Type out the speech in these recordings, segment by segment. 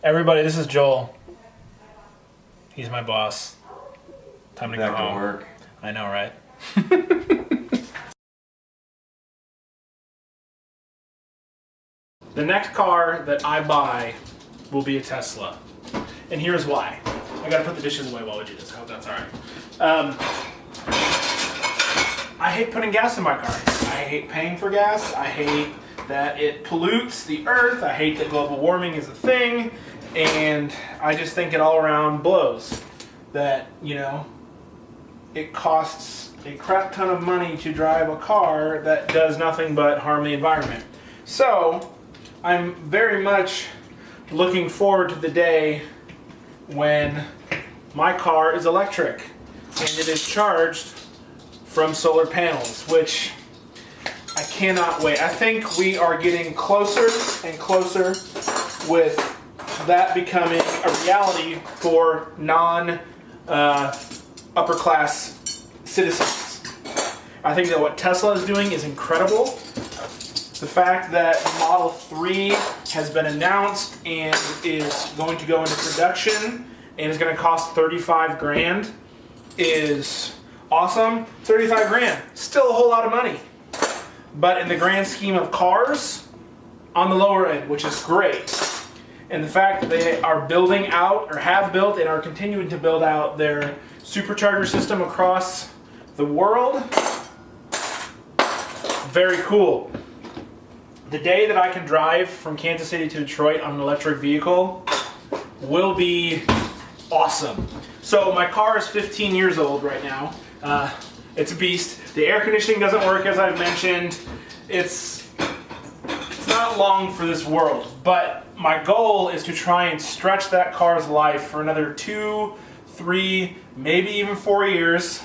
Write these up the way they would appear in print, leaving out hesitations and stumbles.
Everybody, this is Joel. He's my boss. Time to go Back to home. work. I know, right? The next car that I buy will be a Tesla. And here's why. I gotta put the dishes away while we do this. I hope that's alright. I hate putting gas in my car. I hate paying for gas. I hate that it pollutes the earth. I hate that global warming is a thing. And I just think it all around blows. That, you know, it costs a crap ton of money to drive a car that does nothing but harm the environment. So, I'm very much looking forward to the day when my car is electric and it is charged from solar panels, which I cannot wait. I think we are getting closer and closer with that becoming a reality for non-upper class citizens. I think that what Tesla is doing is incredible. The fact that Model 3 has been announced and is going to go into production and is going to cost 35 grand is awesome. 35 grand, still a whole lot of money. But in the grand scheme of cars, on the lower end, which is great. And the fact that they are building out, or have built and are continuing to build out their supercharger system across the world, very cool. The day that I can drive from Kansas City to Detroit on an electric vehicle will be awesome. So my car is 15 years old right now. It's a beast. The air conditioning doesn't work, as I've mentioned. It's not long for this world, but my goal is to try and stretch that car's life for another 2, 3, maybe even 4 years.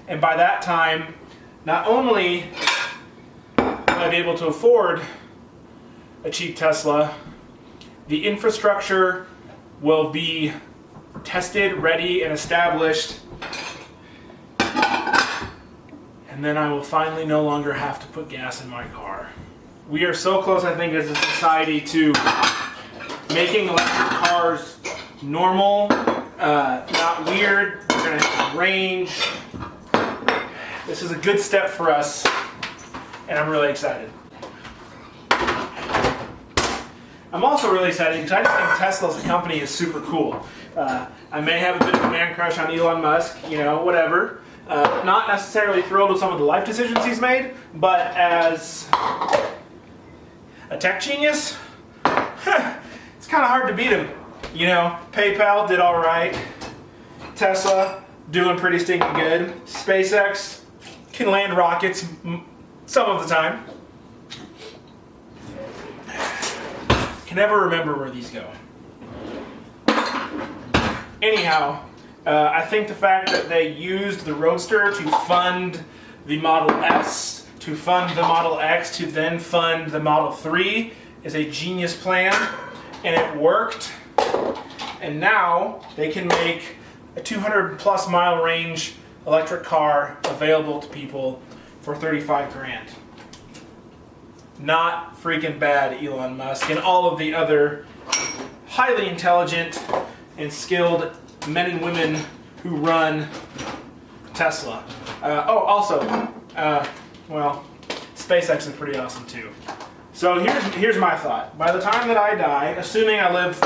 And by that time, not only will I be able to afford a cheap Tesla, the infrastructure will be tested, ready, and established. And then I will finally no longer have to put gas in my car. We are so close, I think, as a society to making electric cars normal, not weird. We're going to have range. This is a good step for us, and I'm really excited. I'm also really excited because I just think Tesla as a company is super cool. I may have a bit of a man crush on Elon Musk, you know, whatever. Not necessarily thrilled with some of the life decisions he's made, but as a tech genius, it's kind of hard to beat him. You know, PayPal did all right. Tesla doing pretty stinking good. SpaceX can land rockets some of the time. Can never remember where these go. Anyhow, I think the fact that they used the Roadster to fund the Model S, to fund the Model X, to then fund the Model 3 is a genius plan, and it worked. And now they can make a 200+ mile range electric car available to people for 35 grand. Not freaking bad, Elon Musk, and all of the other highly intelligent and skilled men and women who run Tesla. Well, SpaceX is pretty awesome too. So here's my thought. By the time that I die, assuming I live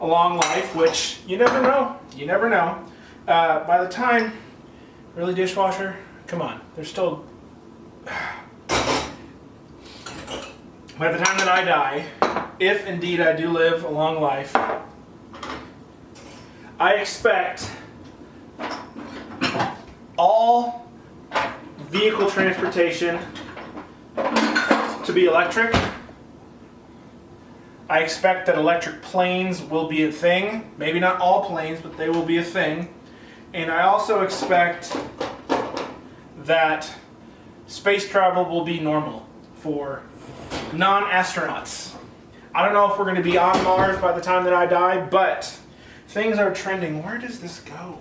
a long life, which you never know, by the time, really, dishwasher? Come on, there's still... By the time that I die, if indeed I do live a long life, I expect all vehicle transportation to be electric. I expect that electric planes will be a thing. Maybe not all planes, but they will be a thing. And I also expect that space travel will be normal for non-astronauts. I don't know if we're going to be on Mars by the time that I die, but things are trending. Where does this go?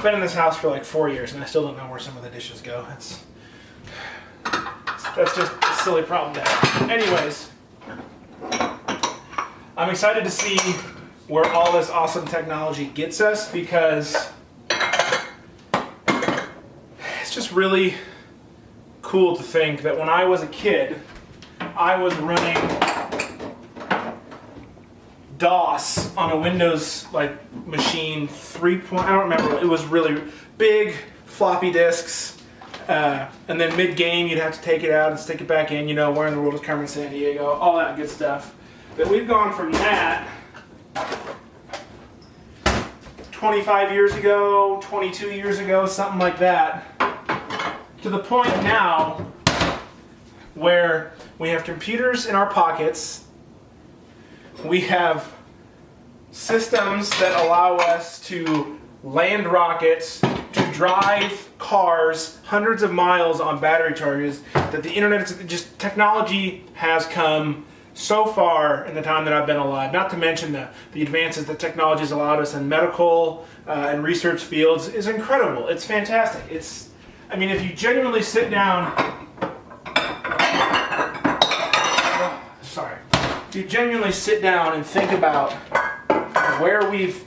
I've been in this house for like 4 years and I still don't know where some of the dishes go. It's That's just a silly problem to have. Anyways, I'm excited to see where all this awesome technology gets us, because it's just really cool to think that when I was a kid, I was running DOS on a Windows machine 3. I don't remember. It was really big floppy disks, and then mid-game you'd have to take it out and stick it back in. You know, where in the world is Carmen Sandiego? All that good stuff. But we've gone from that 25 years ago, 22 years ago, something like that, to the point now where we have computers in our pockets. We have systems that allow us to land rockets, to drive cars hundreds of miles on battery charges, that the internet, just technology has come so far in the time that I've been alive. Not to mention the advances that technology has allowed us in medical and research fields is incredible. It's fantastic. I mean, if you genuinely sit down, if you genuinely sit down and think about where we've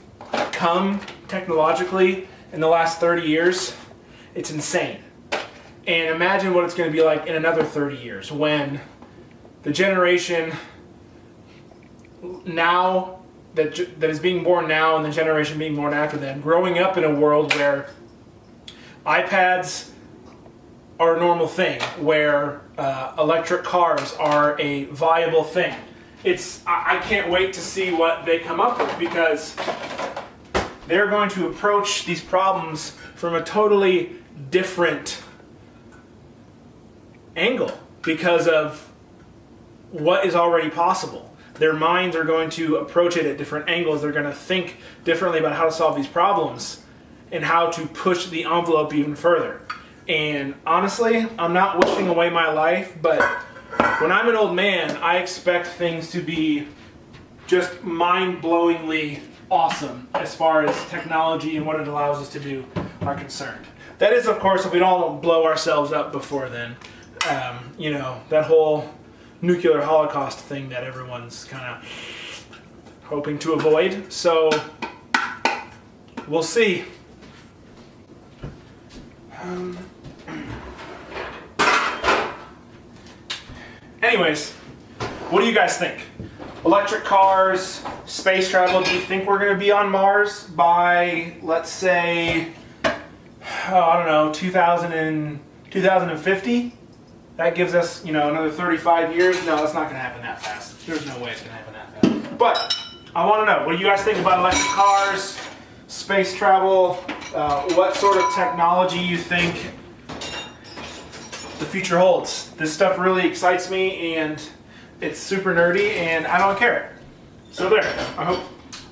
come technologically in the last 30 years, it's insane. And imagine what it's going to be like in another 30 years when the generation now that is being born now and the generation being born after them, growing up in a world where iPads are a normal thing, where electric cars are a viable thing. I can't wait to see what they come up with, because they're going to approach these problems from a totally different angle because of what is already possible. Their minds are going to approach it at different angles. They're going to think differently about how to solve these problems and how to push the envelope even further. And honestly, I'm not wishing away my life, but when I'm an old man, I expect things to be just mind-blowingly awesome as far as technology and what it allows us to do are concerned. That is, of course, if we don't blow ourselves up before then. You know, that whole nuclear holocaust thing that everyone's kind of hoping to avoid. So, we'll see. Anyways, what do you guys think? Electric cars, space travel, do you think we're going to be on Mars by, let's say, I don't know, 2050? That gives us, you know, another 35 years. No, that's not going to happen that fast. There's no way it's going to happen that fast. But I want to know, what do you guys think about electric cars, space travel, what sort of technology you think the future holds? This stuff really excites me, and it's super nerdy, and I don't care. So there. I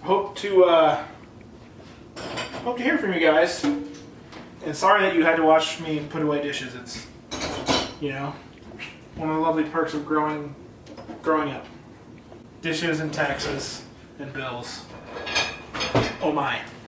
hope to hear from you guys. And sorry that you had to watch me put away dishes. It's, you know, one of the lovely perks of growing up. Dishes and taxes and bills. Oh my.